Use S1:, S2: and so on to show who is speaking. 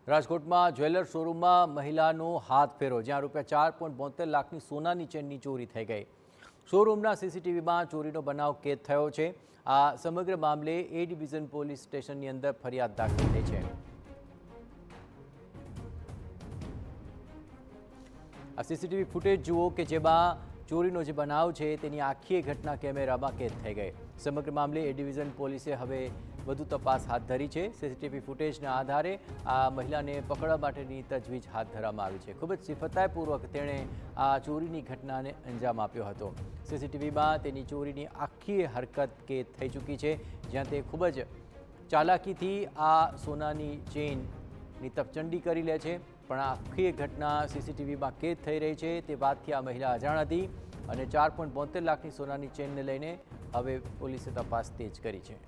S1: રાજકોટમાં જ્વેલર શોરૂમમાં મહિલાનો હાથ ફેરો, જ્યાં ₹4.72 લાખની સોનાની ચેનની ચોરી થઈ ગઈ। શોરૂમના સીસીટીવીમાં ચોરીનો બનાવ કેદ થયો છે। આ સમગ્ર મામલે એ ડિવિઝન પોલીસ સ્ટેશનની અંદર ફરિયાદ દાખલ થઈ છે। આ સીસીટીવી ફૂટેજ જુઓ કે જેમાં ચોરીનો જે બનાવ છે તેની આખી ઘટના કેમેરામાં કેદ થઈ ગઈ। સમગ્ર મામલે એ ડિવિઝન પોલીસે હવે વધુ તપાસ હાથ ધરી છે। સીસીટીવી ફૂટેજના આધારે આ મહિલાને પકડવા માટેની તજવીજ હાથ ધરવામાં આવી છે। ખૂબ જ સિફતાઈપૂર્વક તેણે આ ચોરીની ઘટનાને અંજામ આપ્યો હતો। સીસીટીવીમાં તેની ચોરીની આખી હરકત કેદ થઈ ચૂકી છે, જ્યાં તે ખૂબ જ ચાલાકીથી આ સોનાની ચેનની તપચંડી કરી લે છે, પણ આખી ઘટના સીસીટીવીમાં કેદ થઈ રહી છે। તે વાતથી આ મહિલા અજાણ હતી અને 4.72 લાખની સોનાની ચેનને લઈને હવે પોલીસે તપાસ તેજ કરી છે।